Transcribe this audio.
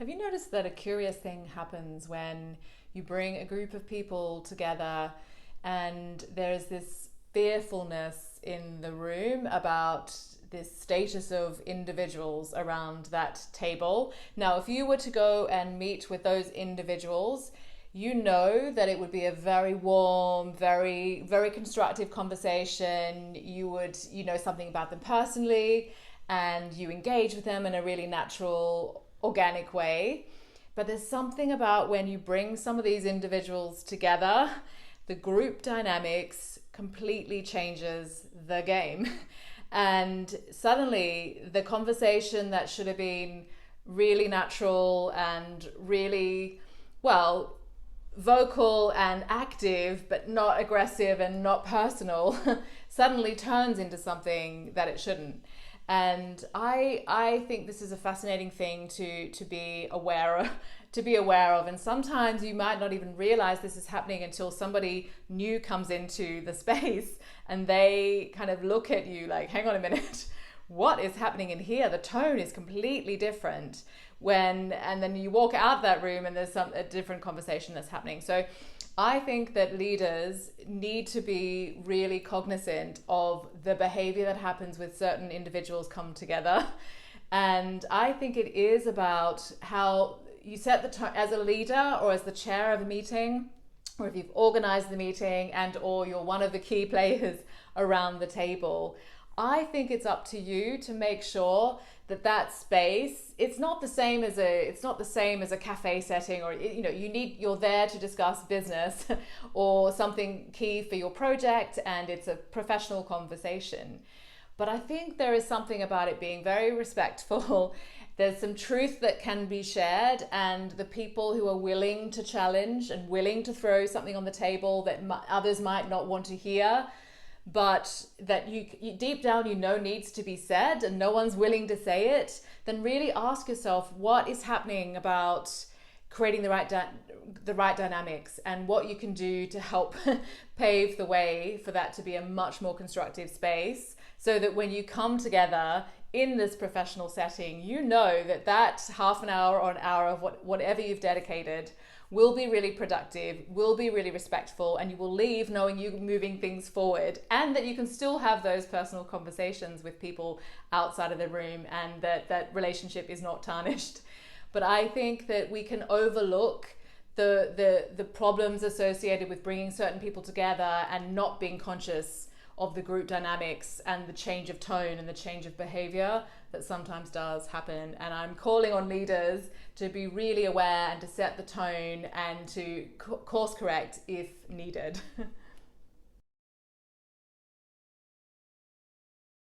Have you noticed that a curious thing happens when you bring a group of people together and there's this fearfulness in the room about this status of individuals around that table? Now, if you were to go and meet with those individuals, you know that it would be a very warm, very constructive conversation. You would, know something about them personally, and you engage with them in a really natural, organic way. But there's something about when you bring some of these individuals together, the group dynamics completely changes the game. And suddenly the conversation that should have been really natural and really, well, vocal and active, but not aggressive and not personal, suddenly turns into something that it shouldn't. And I think this is a fascinating thing to be aware of, and sometimes you might not even realize this is happening until somebody new comes into the space and they kind of look at you like, hang on a minute, what is happening in here? The tone is completely different and then you walk out that room and there's a different conversation that's happening. So I think that leaders need to be really cognizant of the behavior that happens with certain individuals come together. And I think it is about how you set the tone as a leader or as the chair of a meeting, or if you've organized the meeting and or you're one of the key players around the table. I think it's up to you to make sure that space, it's not the same as a cafe setting, or you're there to discuss business or something key for your project, and it's a professional conversation. But I think there is something about it being very respectful. There's some truth that can be shared, and the people who are willing to challenge and willing to throw something on the table that others might not want to hear, but that you deep down needs to be said and no one's willing to say it, then really ask yourself what is happening about creating the right dynamics and what you can do to help pave the way for that to be a much more constructive space, so that when you come together in this professional setting, that half an hour or an hour of whatever you've dedicated will be really productive, will be really respectful, and you will leave knowing you're moving things forward, and that you can still have those personal conversations with people outside of the room, and that relationship is not tarnished. But I think that we can overlook the problems associated with bringing certain people together and not being conscious of the group dynamics and the change of tone and the change of behavior that sometimes does happen. And I'm calling on leaders to be really aware and to set the tone and to course correct if needed.